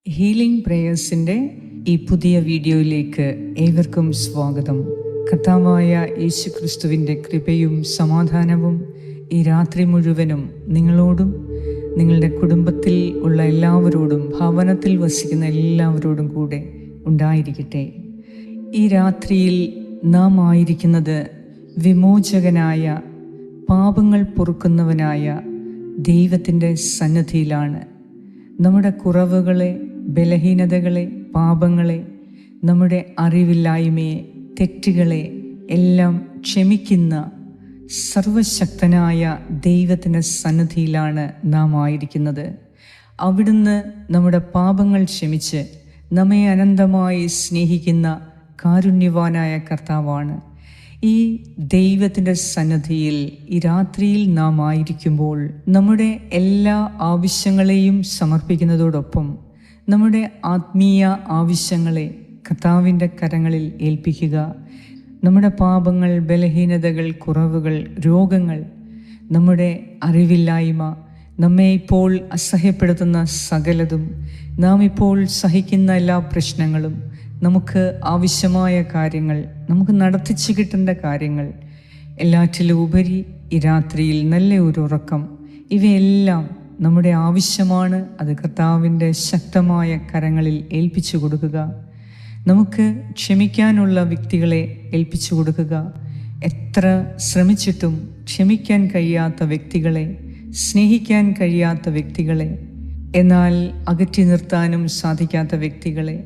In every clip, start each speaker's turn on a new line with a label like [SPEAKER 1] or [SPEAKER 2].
[SPEAKER 1] Healing പ്രേയേഴ്സിൻ്റെ ഈ പുതിയ വീഡിയോയിലേക്ക് ഏവർക്കും സ്വാഗതം. കർത്താവായ യേശു ക്രിസ്തുവിൻ്റെ കൃപയും സമാധാനവും ഈ രാത്രി മുഴുവനും നിങ്ങളോടും നിങ്ങളുടെ കുടുംബത്തിൽ ഉള്ള എല്ലാവരോടും ഭവനത്തിൽ വസിക്കുന്ന എല്ലാവരോടും കൂടെ ഉണ്ടായിരിക്കട്ടെ. ഈ രാത്രിയിൽ നാം ആയിരിക്കുന്നത് വിമോചകനായ, പാപങ്ങൾ പൊറുക്കുന്നവനായ ദൈവത്തിൻ്റെ സന്നിധിയിലാണ്. നമ്മുടെ കുറവുകളെ, ബലഹീനതകളെ, പാപങ്ങളെ, നമ്മുടെ അറിവില്ലായ്മയെ, തെറ്റുകളെ എല്ലാം ക്ഷമിക്കുന്ന സർവശക്തനായ ദൈവത്തിൻ്റെ സന്നിധിയിലാണ് നാം ആയിരിക്കുന്നത്. അവിടുന്ന് നമ്മുടെ പാപങ്ങൾ ക്ഷമിച്ച് നമ്മെ അനന്തമായി സ്നേഹിക്കുന്ന കാരുണ്യവാനായ കർത്താവാണ്. ഈ ദൈവത്തിൻ്റെ സന്നിധിയിൽ ഈ രാത്രിയിൽ നാം ആയിരിക്കുമ്പോൾ നമ്മുടെ എല്ലാ ആവശ്യങ്ങളെയും സമർപ്പിക്കുന്നതോടൊപ്പം നമ്മുടെ ആത്മീയ ആവശ്യങ്ങളെ കർത്താവിൻ്റെ കരങ്ങളിൽ ഏൽപ്പിക്കുക. നമ്മുടെ പാപങ്ങൾ, ബലഹീനതകൾ, കുറവുകൾ, രോഗങ്ങൾ, നമ്മുടെ അറിവില്ലായ്മ, നമ്മെ ഇപ്പോൾ അസഹ്യപ്പെടുത്തുന്ന സകലതും, നാം ഇപ്പോൾ സഹിക്കുന്ന എല്ലാ പ്രശ്നങ്ങളും, നമുക്ക് ആവശ്യമായ കാര്യങ്ങൾ, നമുക്ക് നടത്തിച്ചു കിട്ടേണ്ട കാര്യങ്ങൾ, എല്ലാറ്റിലും ഉപരി ഈ രാത്രിയിൽ നല്ല ഒരു ഉറക്കം, ഇവയെല്ലാം നമ്മുടെ ആവശ്യമാണ്. അത് കർത്താവിൻ്റെ ശക്തമായ കരങ്ങളിൽ ഏൽപ്പിച്ചു കൊടുക്കുക. നമുക്ക് ക്ഷമിക്കാനുള്ള വ്യക്തികളെ ഏൽപ്പിച്ചു കൊടുക്കുക. എത്ര ശ്രമിച്ചിട്ടും ക്ഷമിക്കാൻ കഴിയാത്ത വ്യക്തികളെ, സ്നേഹിക്കാൻ കഴിയാത്ത വ്യക്തികളെ, എന്നാൽ അകറ്റി നിർത്താനും സാധിക്കാത്ത വ്യക്തികളെ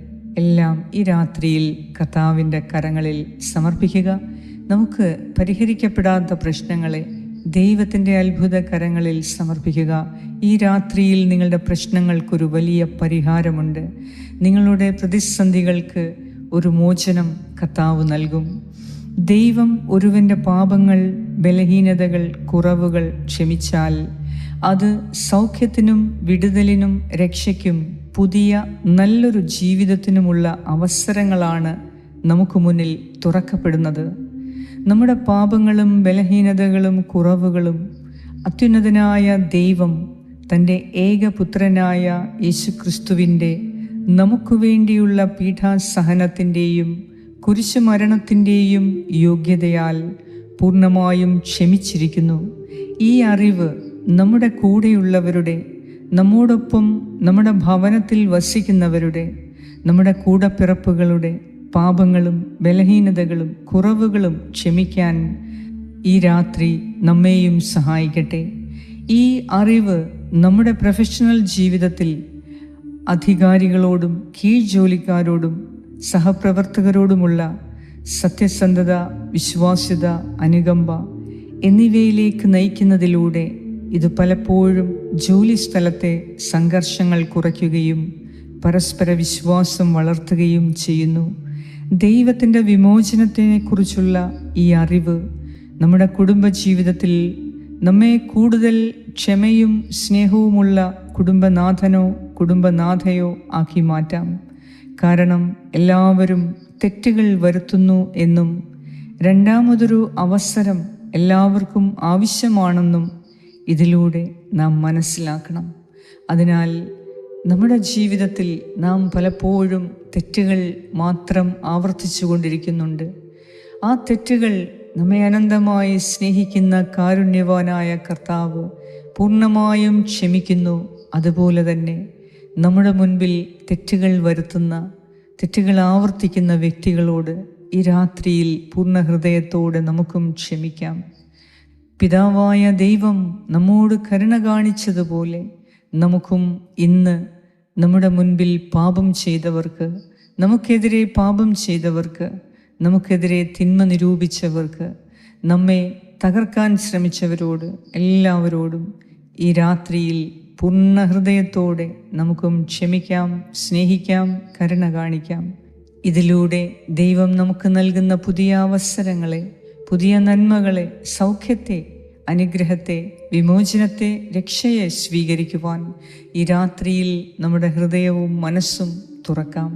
[SPEAKER 1] എല്ലാം ഈ രാത്രിയിൽ കർത്താവിൻ്റെ കരങ്ങളിൽ സമർപ്പിക്കുക. നമുക്ക് പരിഹരിക്കപ്പെടാത്ത പ്രശ്നങ്ങളെ ദൈവത്തിൻ്റെ അത്ഭുത കരങ്ങളിൽ സമർപ്പിക്കുക. ഈ രാത്രിയിൽ നിങ്ങളുടെ പ്രശ്നങ്ങൾക്കൊരു വലിയ പരിഹാരമുണ്ട്. നിങ്ങളുടെ പ്രതിസന്ധികൾക്ക് ഒരു മോചനം കർത്താവ് നൽകും. ദൈവം ഒരുവൻ്റെ പാപങ്ങൾ, ബലഹീനതകൾ, കുറവുകൾ ക്ഷമിച്ചാൽ അത് സൗഖ്യത്തിനും വിടുതലിനും രക്ഷയ്ക്കും പുതിയ നല്ലൊരു ജീവിതത്തിനുമുള്ള അവസരങ്ങളാണ് നമുക്ക് മുന്നിൽ തുറക്കപ്പെടുന്നത്. നമ്മുടെ പാപങ്ങളും ബലഹീനതകളും കുറവുകളും അത്യുന്നതനായ ദൈവം തൻ്റെ ഏകപുത്രനായ യേശുക്രിസ്തുവിൻ്റെ നമുക്ക് വേണ്ടിയുള്ള പീഠാസഹനത്തിൻ്റെയും കുരിശുമരണത്തിൻ്റെയും യോഗ്യതയാൽ പൂർണ്ണമായും ക്ഷമിച്ചിരിക്കുന്നു. ഈ അറിവ് നമ്മുടെ കൂടെയുള്ളവരുടെ, നമ്മോടൊപ്പം നമ്മുടെ ഭവനത്തിൽ വസിക്കുന്നവരുടെ, നമ്മുടെ കൂടപ്പിറപ്പുകളുടെ പാപങ്ങളും ബലഹീനതകളും കുറവുകളും ക്ഷമിക്കാൻ ഈ രാത്രി നമ്മെയും സഹായിക്കട്ടെ. ഈ അറിവ് നമ്മുടെ പ്രൊഫഷണൽ ജീവിതത്തിൽ അധികാരികളോടും കീഴ്ജോലിക്കാരോടും സഹപ്രവർത്തകരോടുമുള്ള സത്യസന്ധത, വിശ്വാസ്യത, അനുകമ്പ എന്നിവയിലേക്ക് നയിക്കുന്നതിലൂടെ ഇത് പലപ്പോഴും ജോലി സ്ഥലത്തെ സംഘർഷങ്ങൾ കുറയ്ക്കുകയും പരസ്പര വിശ്വാസം വളർത്തുകയും ചെയ്യുന്നു. ദൈവത്തിൻ്റെ വിമോചനത്തെക്കുറിച്ചുള്ള ഈ അറിവ് നമ്മുടെ കുടുംബജീവിതത്തിൽ നമ്മെ കൂടുതൽ ക്ഷമയും സ്നേഹവുമുള്ള കുടുംബനാഥനോ കുടുംബനാഥയോ ആക്കി മാറ്റാം. കാരണം എല്ലാവരും തെറ്റുകൾ വരുത്തുന്നു എന്നും രണ്ടാമതൊരു അവസരം എല്ലാവർക്കും ആവശ്യമാണെന്നും ഇതിലൂടെ നാം മനസ്സിലാക്കണം. അതിനാൽ നമ്മുടെ ജീവിതത്തിൽ നാം പലപ്പോഴും തെറ്റുകൾ മാത്രം ആവർത്തിച്ചു കൊണ്ടിരിക്കുന്നുണ്ട്. ആ തെറ്റുകൾ നമ്മെ അനന്തമായി സ്നേഹിക്കുന്ന കാരുണ്യവാനായ കർത്താവ് പൂർണ്ണമായും ക്ഷമിക്കുന്നു. അതുപോലെ തന്നെ നമ്മുടെ മുൻപിൽ തെറ്റുകൾ വരുത്തുന്ന, തെറ്റുകൾ ആവർത്തിക്കുന്ന വ്യക്തികളോട് ഈ രാത്രിയിൽ പൂർണ്ണ ഹൃദയത്തോടെ നമുക്കും ക്ഷമിക്കാം. പിതാവായ ദൈവം നമ്മോട് കരുണ കാണിച്ചതുപോലെ നമുക്കും ഇന്ന് നമ്മുടെ മുൻപിൽ പാപം ചെയ്തവർക്ക്, നമുക്കെതിരെ പാപം ചെയ്തവർക്ക്, നമുക്കെതിരെ തിന്മ നിരൂപിച്ചവർക്ക്, നമ്മെ തകർക്കാൻ ശ്രമിച്ചവരോട് എല്ലാവരോടും ഈ രാത്രിയിൽ പൂർണ്ണ ഹൃദയത്തോടെ നമുക്കും ക്ഷമിക്കാം, സ്നേഹിക്കാം, കരുണ കാണിക്കാം. ഇതിലൂടെ ദൈവം നമുക്ക് നൽകുന്ന പുതിയ അവസരങ്ങളെ, പുതിയ നന്മകളെ, സൗഖ്യത്തെ, അനുഗ്രഹത്തെ, വിമോചനത്തെ, രക്ഷയെ സ്വീകരിക്കുവാൻ ഈ രാത്രിയിൽ നമ്മുടെ ഹൃദയവും മനസ്സും തുറക്കാം.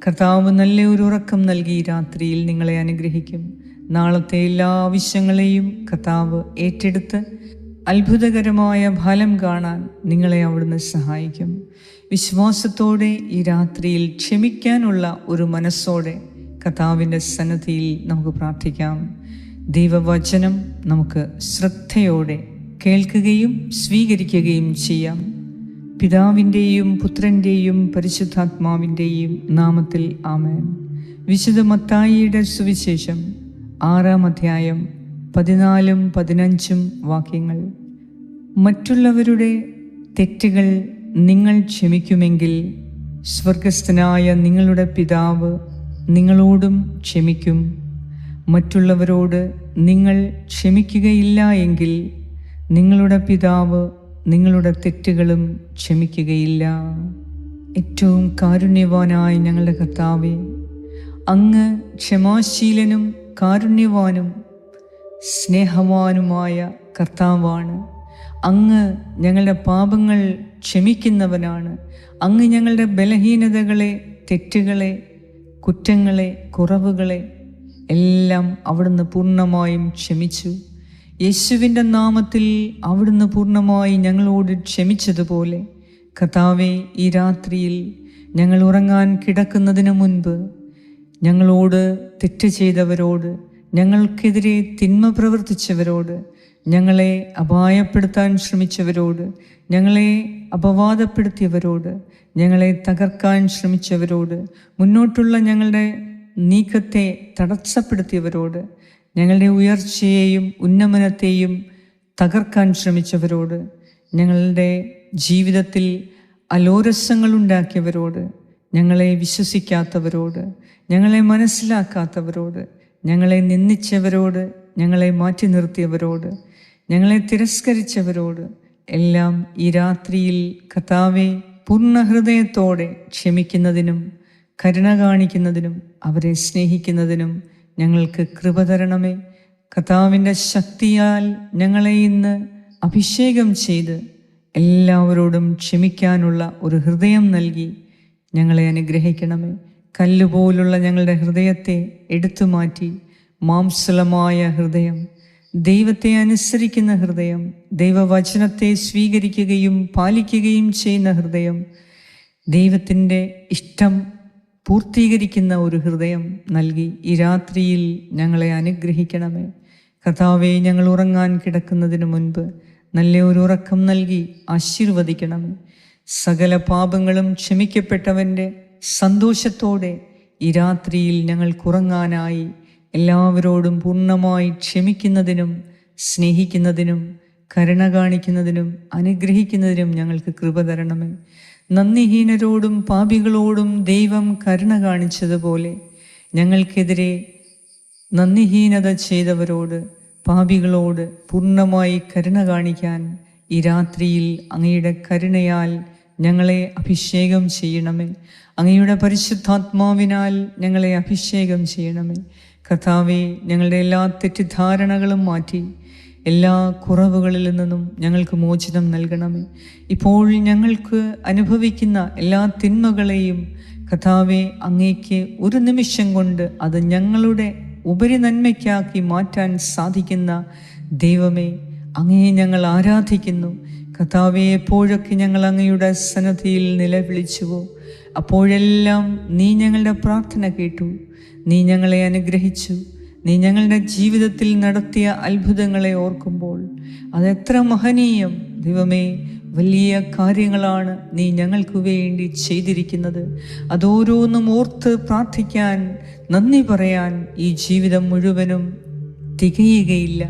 [SPEAKER 1] കർത്താവ് നല്ല ഒരു ഉറക്കം നൽകി ഈ രാത്രിയിൽ നിങ്ങളെ അനുഗ്രഹിക്കും. നാളത്തെ എല്ലാ ആവശ്യങ്ങളെയും കർത്താവ് ഏറ്റെടുത്ത് അത്ഭുതകരമായ ഫലം കാണാൻ നിങ്ങളെ അവിടുന്ന് സഹായിക്കും. വിശ്വാസത്തോടെ ഈ രാത്രിയിൽ ക്ഷമിക്കാനുള്ള ഒരു മനസ്സോടെ കർത്താവിൻ്റെ സന്നിധിയിൽ നമുക്ക് പ്രാർത്ഥിക്കാം. ദൈവവചനം നമുക്ക് ശ്രദ്ധയോടെ കേൾക്കുകയും സ്വീകരിക്കുകയും ചെയ്യാം. പിതാവിൻ്റെയും പുത്രൻ്റെയും പരിശുദ്ധാത്മാവിൻ്റെയും നാമത്തിൽ ആമേൻ. വിശുദ്ധ മത്തായിയുടെ സുവിശേഷം 6-ാം അധ്യായം 14-15 വാക്യങ്ങൾ. മറ്റുള്ളവരുടെ തെറ്റുകൾ നിങ്ങൾ ക്ഷമിക്കുമെങ്കിൽ സ്വർഗസ്ഥനായ നിങ്ങളുടെ പിതാവ് നിങ്ങളോടും ക്ഷമിക്കും. മറ്റുള്ളവരോട് നിങ്ങൾ ക്ഷമിക്കുകയില്ല എങ്കിൽ നിങ്ങളുടെ പിതാവ് നിങ്ങളുടെ തെറ്റുകളും ക്ഷമിക്കുകയില്ല. ഏറ്റവും കാരുണ്യവാനായ ഞങ്ങളുടെ കർത്താവേ, അങ്ങ് ക്ഷമാശീലനും കാരുണ്യവാനും സ്നേഹവാനുമായ കർത്താവാണ്. അങ്ങ് ഞങ്ങളുടെ പാപങ്ങൾ ക്ഷമിക്കുന്നവനാണ്. അങ്ങ് ഞങ്ങളുടെ ബലഹീനതകളെ, തെറ്റുകളെ, കുറ്റങ്ങളെ, കുറവുകളെ എല്ലാം അവിടുന്ന് പൂർണ്ണമായും ക്ഷമിച്ചു. യേശുവിൻ്റെ നാമത്തിൽ അവിടുന്ന് പൂർണ്ണമായി ഞങ്ങളോട് ക്ഷമിച്ചതുപോലെ കർത്താവേ, ഈ രാത്രിയിൽ ഞങ്ങൾ ഉറങ്ങാൻ കിടക്കുന്നതിന് മുൻപ് ഞങ്ങളോട് തെറ്റ് ചെയ്തവരോട്, ഞങ്ങൾക്കെതിരെ തിന്മ പ്രവർത്തിച്ചവരോട്, ഞങ്ങളെ അപായപ്പെടുത്താൻ ശ്രമിച്ചവരോട്, ഞങ്ങളെ അപവാദപ്പെടുത്തിയവരോട്, ഞങ്ങളെ തകർക്കാൻ ശ്രമിച്ചവരോട്, മുന്നോട്ടുള്ള ഞങ്ങളുടെ നീക്കത്തെ തടസ്സപ്പെടുത്തിയവരോട്, ഞങ്ങളുടെ ഉയർച്ചയെയും ഉന്നമനത്തെയും തകർക്കാൻ ശ്രമിച്ചവരോട്, ഞങ്ങളുടെ ജീവിതത്തിൽ അലോരസങ്ങളുണ്ടാക്കിയവരോട്, ഞങ്ങളെ വിശ്വസിക്കാത്തവരോട്, ഞങ്ങളെ മനസ്സിലാക്കാത്തവരോട്, ഞങ്ങളെ നിന്ദിച്ചവരോട്, ഞങ്ങളെ മാറ്റി നിർത്തിയവരോട്, ഞങ്ങളെ തിരസ്കരിച്ചവരോട് എല്ലാം ഈ രാത്രിയിൽ കർത്താവേ, പൂർണ്ണ ഹൃദയത്തോടെ ക്ഷമിക്കുന്നതിനും കരുണ കാണിക്കുന്നതിനും അവരെ സ്നേഹിക്കുന്നതിനും ഞങ്ങൾക്ക് കൃപ തരണമേ. കർത്താവിൻ്റെ ശക്തിയാൽ ഞങ്ങളെ ഇന്ന് അഭിഷേകം ചെയ്ത് എല്ലാവരോടും ക്ഷമിക്കാനുള്ള ഒരു ഹൃദയം നൽകി ഞങ്ങളെ അനുഗ്രഹിക്കണമേ. കല്ലുപോലുള്ള ഞങ്ങളുടെ ഹൃദയത്തെ എടുത്തു മാറ്റി മാംസളമായ ഹൃദയം, ദൈവത്തെ അനുസരിക്കുന്ന ഹൃദയം, ദൈവവചനത്തെ സ്വീകരിക്കുകയും പാലിക്കുകയും ചെയ്യുന്ന ഹൃദയം, ദൈവത്തിൻ്റെ ഇഷ്ടം പൂർത്തീകരിക്കുന്ന ഒരു ഹൃദയം നൽകി ഈ രാത്രിയിൽ ഞങ്ങളെ അനുഗ്രഹിക്കണമേ. കർത്താവേ, ഞങ്ങൾ ഉറങ്ങാൻ കിടക്കുന്നതിന് മുൻപ് നല്ല ഒരു ഉറക്കം നൽകി ആശീർവദിക്കണമേ. സകല പാപങ്ങളും ക്ഷമിക്കപ്പെട്ടവൻ്റെ സന്തോഷത്തോടെ ഈ രാത്രിയിൽ ഞങ്ങൾക്കുറങ്ങാനായി എല്ലാവരോടും പൂർണ്ണമായി ക്ഷമിക്കുന്നതിനും സ്നേഹിക്കുന്നതിനും കരുണ കാണിക്കുന്നതിനും അനുഗ്രഹിക്കുന്നതിനും ഞങ്ങൾക്ക് കൃപ തരണമേ. നന്ദിഹീനരോടും പാപികളോടും ദൈവം കരുണ കാണിച്ചതുപോലെ ഞങ്ങൾക്കെതിരെ നന്ദിഹീനത ചെയ്തവരോട്, പാപികളോട് പൂർണ്ണമായി കരുണ കാണിക്കാൻ ഈ രാത്രിയിൽ അങ്ങയുടെ കരുണയാൽ ഞങ്ങളെ അഭിഷേകം ചെയ്യണമേ. അങ്ങയുടെ പരിശുദ്ധാത്മാവിനാൽ ഞങ്ങളെ അഭിഷേകം ചെയ്യണമേ. കർത്താവേ, ഞങ്ങളുടെ എല്ലാ തെറ്റിദ്ധാരണകളും മാറ്റി എല്ലാ കുറവുകളിൽ നിന്നും ഞങ്ങൾക്ക് മോചനം നൽകണമേ. ഇപ്പോൾ ഞങ്ങൾക്ക് അനുഭവിക്കുന്ന എല്ലാ തിന്മകളെയും കർത്താവേ, അങ്ങേക്ക് ഒരു നിമിഷം കൊണ്ട് അത് ഞങ്ങളുടെ ഉപരി നന്മയ്ക്കാക്കി മാറ്റാൻ സാധിക്കുന്ന ദൈവമേ, അങ്ങയെ ഞങ്ങൾ ആരാധിക്കുന്നു. കർത്താവേ, എപ്പോഴൊക്കെ ഞങ്ങൾ അങ്ങയുടെ സന്നിധിയിൽ നിലവിളിച്ചുവോ അപ്പോഴെല്ലാം നീ ഞങ്ങളുടെ പ്രാർത്ഥന കേട്ടു. നീ ഞങ്ങളെ അനുഗ്രഹിച്ചു. നീ ഞങ്ങളുടെ ജീവിതത്തിൽ നടത്തിയ അത്ഭുതങ്ങളെ ഓർക്കുമ്പോൾ അതെത്ര മഹനീയം ദൈവമേ. വലിയ കാര്യങ്ങളാണ് നീ ഞങ്ങൾക്ക് വേണ്ടി ചെയ്തിരിക്കുന്നത്. അതോരോന്നും ഓർത്ത് പ്രാർത്ഥിക്കാൻ, നന്ദി പറയാൻ ഈ ജീവിതം മുഴുവനും തികയുകയില്ല.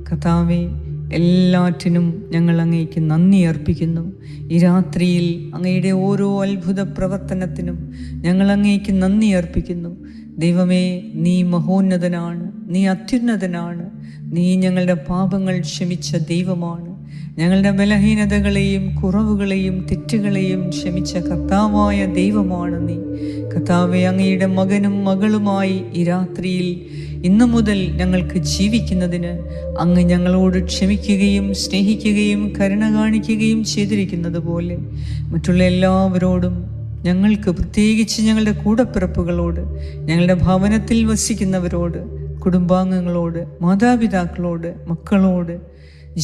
[SPEAKER 1] കർത്താവേ, എല്ലാറ്റിനും ഞങ്ങൾ അങ്ങേക്ക് നന്ദി അർപ്പിക്കുന്നു. ഈ രാത്രിയിൽ അങ്ങയുടെ ഓരോ അത്ഭുത പ്രവർത്തനത്തിനും ഞങ്ങൾ അങ്ങേക്ക് നന്ദി അർപ്പിക്കുന്നു. ദൈവമേ, നീ മഹോന്നതനാണ്, നീ അത്യുന്നതനാണ്. നീ ഞങ്ങളുടെ പാപങ്ങൾ ക്ഷമിച്ച ദൈവമാണ്. ഞങ്ങളുടെ ബലഹീനതകളെയും കുറവുകളെയും തെറ്റുകളെയും ക്ഷമിച്ച കർത്താവായ ദൈവമാണ് നീ. കർത്താവേ, അങ്ങയുടെ മകനും മകളുമായി ഈ രാത്രിയിൽ ഇന്നു മുതൽ ഞങ്ങൾക്ക് ജീവിക്കുന്നതിന് അങ്ങ് ഞങ്ങളോട് ക്ഷമിക്കുകയും സ്നേഹിക്കുകയും കരുണ കാണിക്കുകയും ചെയ്തിരിക്കുന്നത് പോലെ മറ്റുള്ള എല്ലാവരോടും ഞങ്ങൾക്ക്, പ്രത്യേകിച്ച് ഞങ്ങളുടെ കൂടപ്പിറപ്പുകളോട്, ഞങ്ങളുടെ ഭവനത്തിൽ വസിക്കുന്നവരോട്, കുടുംബാംഗങ്ങളോട്, മാതാപിതാക്കളോട്, മക്കളോട്,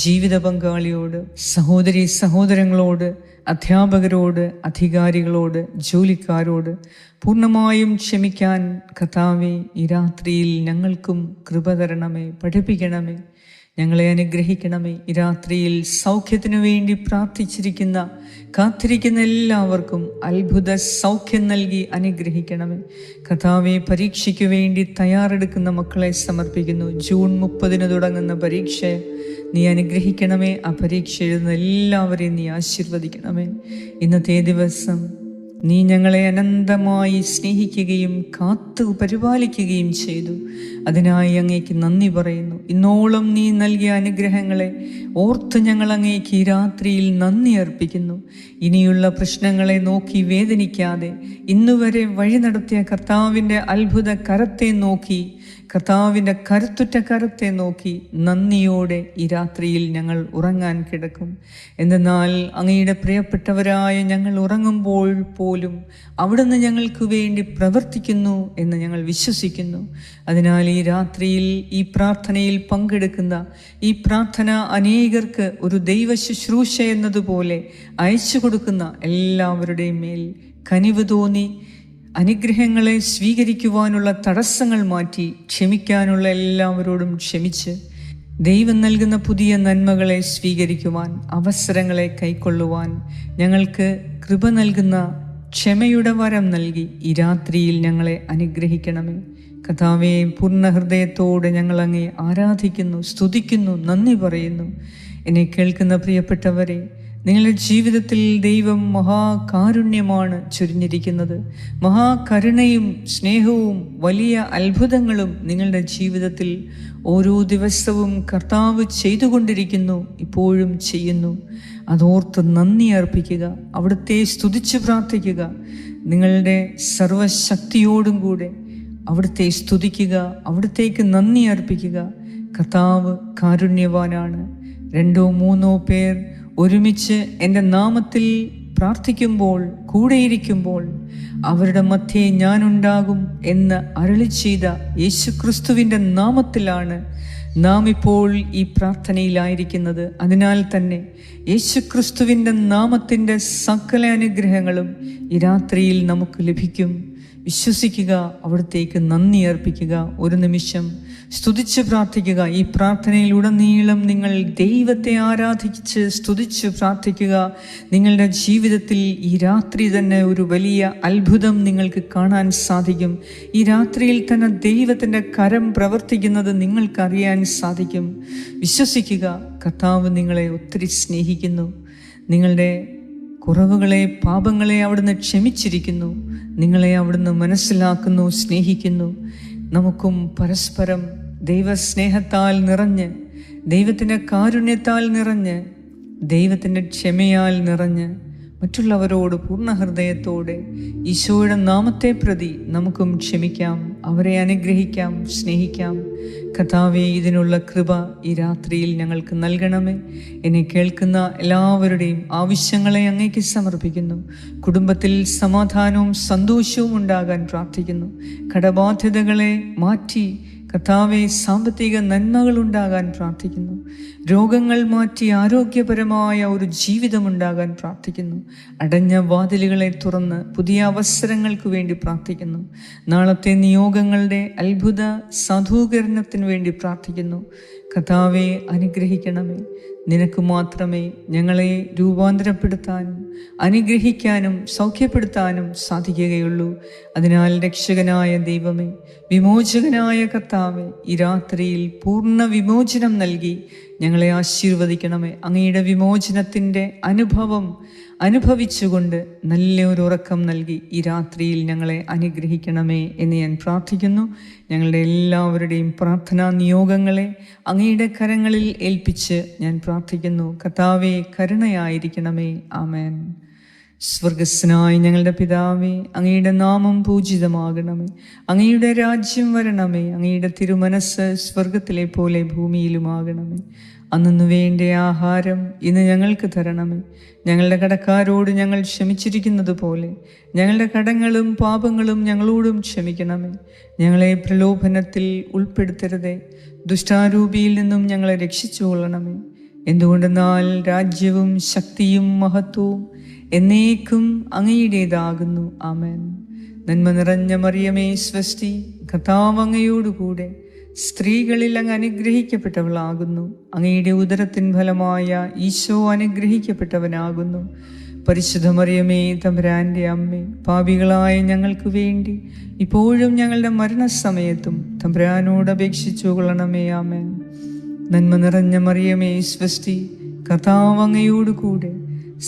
[SPEAKER 1] ജീവിത പങ്കാളിയോട്, സഹോദരി സഹോദരങ്ങളോട്, അധ്യാപകരോട്, അധികാരികളോട്, ജോലിക്കാരോട് പൂർണ്ണമായും ക്ഷമിക്കാൻ കർത്താവേ ഈ രാത്രിയിൽ ഞങ്ങൾക്കും കൃപ തരണമേ, പഠിപ്പിക്കണമേ, ഞങ്ങളെ അനുഗ്രഹിക്കണമേ. ഈ രാത്രിയിൽ സൗഖ്യത്തിനു വേണ്ടി പ്രാർത്ഥിച്ചിരിക്കുന്ന, കാത്തിരിക്കുന്ന എല്ലാവർക്കും അത്ഭുത സൗഖ്യം നൽകി അനുഗ്രഹിക്കണമേ. കർത്താവേ, പരീക്ഷയ്ക്ക് വേണ്ടി തയ്യാറെടുക്കുന്ന മക്കളെ സമർപ്പിക്കുന്നു. ജൂൺ 30 തുടങ്ങുന്ന പരീക്ഷ നീ അനുഗ്രഹിക്കണമേ. ആ പരീക്ഷ എഴുതുന്ന എല്ലാവരെയും നീ ആശീർവദിക്കണമേ. ഇന്നത്തെ ദിവസം നീ ഞങ്ങളെ അനന്തമായി സ്നേഹിക്കുകയും കാത്തു പരിപാലിക്കുകയും ചെയ്തു. അതിനായി അങ്ങേക്ക് നന്ദി പറയുന്നു. ഇന്നോളം നീ നൽകിയ അനുഗ്രഹങ്ങളെ ഓർത്ത് ഞങ്ങൾ അങ്ങേക്ക് ഈ രാത്രിയിൽ നന്ദി അർപ്പിക്കുന്നു. ഇനിയുള്ള പ്രശ്നങ്ങളെ നോക്കി വേദനിക്കാതെ ഇന്നുവരെ വഴി നടത്തിയ കർത്താവിൻ്റെ അത്ഭുത കരത്തെ നോക്കി, കർത്താവിൻ്റെ കരുത്തുറ്റ കരത്തെ നോക്കി നന്ദിയോടെ ഈ രാത്രിയിൽ ഞങ്ങൾ ഉറങ്ങാൻ കിടക്കും. എന്തെന്നാൽ അങ്ങയുടെ പ്രിയപ്പെട്ടവരായ ഞങ്ങൾ ഉറങ്ങുമ്പോൾ പോലും അവിടുന്ന് ഞങ്ങൾക്ക് വേണ്ടി പ്രവർത്തിക്കുന്നു എന്ന് ഞങ്ങൾ വിശ്വസിക്കുന്നു. അതിനാൽ ഈ രാത്രിയിൽ ഈ പ്രാർത്ഥനയിൽ പങ്കെടുക്കുന്ന, ഈ പ്രാർത്ഥന അനേകർക്ക് ഒരു ദൈവ ശുശ്രൂഷ എന്നതുപോലെ അയച്ചു കൊടുക്കുന്ന എല്ലാവരുടെയും മേൽ കനിവ് തോന്നി അനുഗ്രഹങ്ങളെ സ്വീകരിക്കുവാനുള്ള തടസ്സങ്ങൾ മാറ്റി ക്ഷമിക്കാനുള്ള എല്ലാവരോടും ക്ഷമിച്ച് ദൈവം നൽകുന്ന പുതിയ നന്മകളെ സ്വീകരിക്കുവാൻ, അവസരങ്ങളെ കൈക്കൊള്ളുവാൻ ഞങ്ങൾക്ക് കൃപ നൽകുന്ന ക്ഷമയുടെ വരം നൽകി ഈ രാത്രിയിൽ ഞങ്ങളെ അനുഗ്രഹിക്കണമേ. കർത്താവേ, പൂർണ്ണ ഹൃദയത്തോടെ ഞങ്ങൾ അങ്ങേ ആരാധിക്കുന്നു, സ്തുതിക്കുന്നു, നന്ദി പറയുന്നു. എന്നെ കേൾക്കുന്ന പ്രിയപ്പെട്ടവരെ, നിങ്ങളുടെ ജീവിതത്തിൽ ദൈവം മഹാകാരുണ്യമാണ് ചൊരിഞ്ഞിരിക്കുന്നത്. മഹാകരുണയും സ്നേഹവും വലിയ അത്ഭുതങ്ങളും നിങ്ങളുടെ ജീവിതത്തിൽ ഓരോ ദിവസവും കർത്താവ് ചെയ്തുകൊണ്ടിരിക്കുന്നു, ഇപ്പോഴും ചെയ്യുന്നു. അതോർത്ത് നന്ദി അർപ്പിക്കുക, അവിടുത്തെ സ്തുതിച്ച് പ്രാർത്ഥിക്കുക. നിങ്ങളുടെ സർവശക്തിയോടും കൂടെ അവിടുത്തെ സ്തുതിക്കുക, അവിടുത്തേക്ക് നന്ദി അർപ്പിക്കുക. കർത്താവ് കാരുണ്യവാനാണ്. 2-3 പേർ ഒരുമിച്ച് എൻ്റെ നാമത്തിൽ പ്രാർത്ഥിക്കുമ്പോൾ, കൂടെയിരിക്കുമ്പോൾ അവരുടെ മധ്യേ ഞാനുണ്ടാകും എന്ന് അരുളി ചെയ്ത യേശുക്രിസ്തുവിൻ്റെ നാമത്തിലാണ് നാം ഇപ്പോൾ ഈ പ്രാർത്ഥനയിലായിരിക്കുന്നത്. അതിനാൽ തന്നെ യേശുക്രിസ്തുവിൻ്റെ നാമത്തിൻ്റെ സകല അനുഗ്രഹങ്ങളും ഈ രാത്രിയിൽ നമുക്ക് ലഭിക്കും. വിശ്വസിക്കുക, അവിടത്തേക്ക് നന്ദി അർപ്പിക്കുക. ഒരു നിമിഷം സ്തുതിച്ച് പ്രാർത്ഥിക്കുക. ഈ പ്രാർത്ഥനയിലുടനീളം നിങ്ങൾ ദൈവത്തെ ആരാധിച്ച് സ്തുതിച്ച് പ്രാർത്ഥിക്കുക. നിങ്ങളുടെ ജീവിതത്തിൽ ഈ രാത്രി തന്നെ ഒരു വലിയ അത്ഭുതം നിങ്ങൾക്ക് കാണാൻ സാധിക്കും. ഈ രാത്രിയിൽ തന്നെ ദൈവത്തിൻ്റെ കരം പ്രവർത്തിക്കുന്നത് നിങ്ങൾക്കറിയാൻ സാധിക്കും. വിശ്വസിക്കുക, കർത്താവ് നിങ്ങളെ ഒത്തിരി സ്നേഹിക്കുന്നു. നിങ്ങളുടെ കുറവുകളെ, പാപങ്ങളെ അവിടുന്ന് ക്ഷമിച്ചിരിക്കുന്നു. നിങ്ങളെ അവിടുന്ന് മനസ്സിലാക്കുന്നു, സ്നേഹിക്കുന്നു. നമുക്കും പരസ്പരം ദൈവസ്നേഹത്താൽ നിറഞ്ഞ്, ദൈവത്തിൻ്റെ കാരുണ്യത്താൽ നിറഞ്ഞ്, ദൈവത്തിൻ്റെ ക്ഷമയാൽ നിറഞ്ഞ് മറ്റുള്ളവരോട് പൂർണ്ണ ഹൃദയത്തോടെ ഈശോയുടെ നാമത്തെ പ്രതി നമുക്കും ക്ഷമിക്കാം, അവരെ അനുഗ്രഹിക്കാം, സ്നേഹിക്കാം. കർത്താവേ, ഇതിനുള്ള കൃപ ഈ രാത്രിയിൽ ഞങ്ങൾക്ക് നൽകണമേ. എന്നെ കേൾക്കുന്ന എല്ലാവരുടെയും ആവശ്യങ്ങളെ അങ്ങേക്ക് സമർപ്പിക്കുന്നു. കുടുംബത്തിൽ സമാധാനവും സന്തോഷവും ഉണ്ടാകാൻ പ്രാർത്ഥിക്കുന്നു. കടബാധ്യതകളെ മാറ്റി കർത്താവെ സാമ്പത്തിക നന്മകൾ ഉണ്ടാകാൻ പ്രാർത്ഥിക്കുന്നു. രോഗങ്ങൾ മാറ്റി ആരോഗ്യപരമായ ഒരു ജീവിതമുണ്ടാകാൻ പ്രാർത്ഥിക്കുന്നു. അടഞ്ഞ വാതിലുകളെ തുറന്ന് പുതിയ അവസരങ്ങൾക്ക് വേണ്ടി പ്രാർത്ഥിക്കുന്നു. നാളത്തെ നിയോഗങ്ങളുടെ അത്ഭുത സാധൂകരണത്തിന് വേണ്ടി പ്രാർത്ഥിക്കുന്നു. കർത്താവെ, അനുഗ്രഹിക്കണമേ. നിനക്ക് മാത്രമേ ഞങ്ങളെ രൂപാന്തരപ്പെടുത്താനും അനുഗ്രഹിക്കാനും സൗഖ്യപ്പെടുത്താനും സാധിക്കുകയുള്ളൂ. അതിനാൽ രക്ഷകനായ ദൈവമേ, വിമോചകനായ കർത്താവേ, ഈ രാത്രിയിൽ പൂർണ്ണ വിമോചനം നൽകി ഞങ്ങളെ ആശീർവദിക്കണമേ. അങ്ങയുടെ വിമോചനത്തിൻ്റെ അനുഭവം അനുഭവിച്ചുകൊണ്ട് നല്ലൊരു ഉറക്കം നൽകി ഈ രാത്രിയിൽ ഞങ്ങളെ അനുഗ്രഹിക്കണമേ എന്ന് ഞാൻ പ്രാർത്ഥിക്കുന്നു. ഞങ്ങളുടെ എല്ലാവരുടെയും പ്രാർത്ഥനാ നിയോഗങ്ങളെ അങ്ങയുടെ കരങ്ങളിൽ ഏൽപ്പിച്ച് ഞാൻ പ്രാർത്ഥിക്കുന്നു. കർത്താവേ, കരുണയായിരിക്കണമേ. ആമേൻ. സ്വർഗസ്നായ ഞങ്ങളുടെ പിതാവേ, അങ്ങയുടെ നാമം പൂജിതമാകണമേ. അങ്ങയുടെ രാജ്യം വരണമേ. അങ്ങയുടെ തിരുമനസ് സ്വർഗത്തിലെ പോലെ ഭൂമിയിലുമാകണമേ. അന്നു വേണ്ട ആഹാരം ഇന്ന് ഞങ്ങൾക്ക് തരണമേ. ഞങ്ങളുടെ കടക്കാരോട് ഞങ്ങൾ ക്ഷമിച്ചിരിക്കുന്നത് പോലെ ഞങ്ങളുടെ കടങ്ങളും പാപങ്ങളും ഞങ്ങളോടും ക്ഷമിക്കണമേ. ഞങ്ങളെ പ്രലോഭനത്തിൽ ഉൾപ്പെടുത്തരുതേ, ദുഷ്ടാരൂപിയിൽ നിന്നും ഞങ്ങളെ രക്ഷിച്ചുകൊള്ളണമേ. എന്തുകൊണ്ടെന്നാൽ രാജ്യവും ശക്തിയും മഹത്വവും എന്നേക്കും അങ്ങയുടേതാകുന്നു. ആമേൻ. നന്മ നിറഞ്ഞ മറിയമേ സ്വസ്തി, കർത്താവ് അങ്ങയോടുകൂടെ സ്ത്രീകളിൽ അങ്ങ് അനുഗ്രഹിക്കപ്പെട്ടവളാകുന്നു. അങ്ങയുടെ ഉദരത്തിൻ ഫലമായ ഈശോ അനുഗ്രഹിക്കപ്പെട്ടവനാകുന്നു. പരിശുദ്ധ മറിയമേ തമ്പുരാൻ്റെ അമ്മേ, പാപികളായ ഞങ്ങൾക്ക് വേണ്ടി ഇപ്പോഴും ഞങ്ങളുടെ മരണസമയത്തും തമ്പുരാനോട് അപേക്ഷിച്ചു കൊള്ളണമേ. ആമേൻ. നന്മ നിറഞ്ഞ മറിയമേ സ്വസ്തി, കർത്താവ് അങ്ങയോടുകൂടെ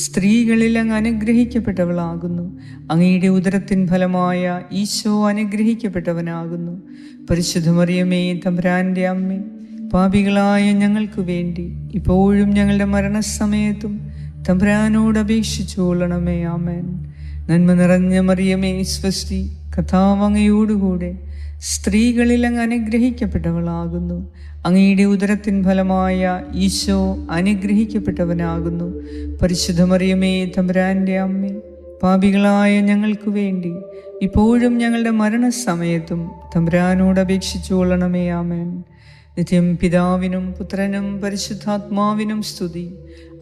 [SPEAKER 1] സ്ത്രീകളിൽ അങ്ങ് അനുഗ്രഹിക്കപ്പെട്ടവളാകുന്നു. അങ്ങയുടെ ഉദരത്തിൻ ഫലമായ ഈശോ അനുഗ്രഹിക്കപ്പെട്ടവനാകുന്നു. പരിശുദ്ധ മറിയമേ തമ്പുരാൻ്റെ അമ്മേ, പാപികളായ ഞങ്ങൾക്ക് വേണ്ടി ഇപ്പോഴും ഞങ്ങളുടെ മരണസമയത്തും തമ്പുരാനോട് അപേക്ഷിച്ചു കൊള്ളണമേ. ആമേൻ. നന്മ നിറഞ്ഞ മറിയമേ സ്വസ്തി, കർത്താവ് അങ്ങയോടുകൂടെ സ്ത്രീകളിൽ അങ്ങ് അനുഗ്രഹിക്കപ്പെട്ടവളാകുന്നു. അങ്ങയുടെ ഉദരത്തിൻ ഫലമായ ഈശോ അനുഗ്രഹിക്കപ്പെട്ടവനാകുന്നു. പരിശുദ്ധ മറിയമേ തമ്പുരാൻ്റെ അമ്മേ, പാപികളായ ഞങ്ങൾക്ക് വേണ്ടി ഇപ്പോഴും ഞങ്ങളുടെ മരണസമയത്തും തമ്പുരാനോട് അപേക്ഷിച്ചു കൊള്ളണമേ. ആമേൻ. നിത്യം പിതാവിനും പുത്രനും പരിശുദ്ധാത്മാവിനും സ്തുതി,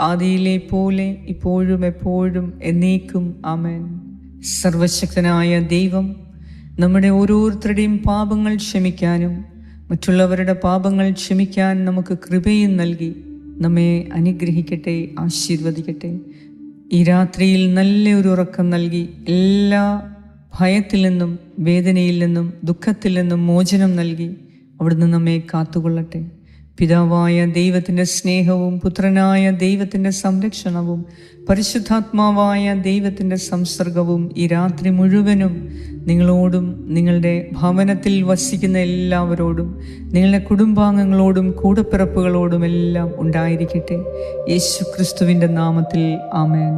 [SPEAKER 1] ആദിയിലെ പോലെ ഇപ്പോഴും എപ്പോഴും എന്നേക്കും. ആമേൻ. സർവശക്തനായ ദൈവം നമ്മുടെ ഓരോരുത്തരുടെയും പാപങ്ങൾ ക്ഷമിക്കാനും മറ്റുള്ളവരുടെ പാപങ്ങൾ ക്ഷമിക്കാൻ നമുക്ക് കൃപയും നൽകി നമ്മെ അനുഗ്രഹിക്കട്ടെ, ആശീർവദിക്കട്ടെ. ഈ രാത്രിയിൽ നല്ലൊരു ഉറക്കം നൽകി എല്ലാ ഭയത്തിൽ നിന്നും വേദനയിൽ നിന്നും ദുഃഖത്തിൽ നിന്നും മോചനം നൽകി അവിടുന്ന് നമ്മെ കാത്തുകൊള്ളട്ടെ. പിതാവായ ദൈവത്തിൻ്റെ സ്നേഹവും പുത്രനായ ദൈവത്തിൻ്റെ സംരക്ഷണവും പരിശുദ്ധാത്മാവായ ദൈവത്തിൻ്റെ സംസർഗവും ഈ രാത്രി മുഴുവനും നിങ്ങളോടും നിങ്ങളുടെ ഭവനത്തിൽ വസിക്കുന്ന എല്ലാവരോടും നിങ്ങളുടെ കുടുംബാംഗങ്ങളോടും കൂടപ്പിറപ്പുകളോടും എല്ലാം ഉണ്ടായിരിക്കട്ടെ. യേശു ക്രിസ്തുവിൻ്റെ നാമത്തിൽ ആമേൻ.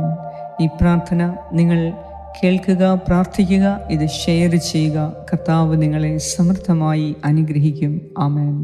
[SPEAKER 1] ഈ പ്രാർത്ഥന നിങ്ങൾ കേൾക്കുക, പ്രാർത്ഥിക്കുക, ഇത് ഷെയർ ചെയ്യുക. കർത്താവ് നിങ്ങളെ സമൃദ്ധമായി അനുഗ്രഹിക്കും. ആമേൻ.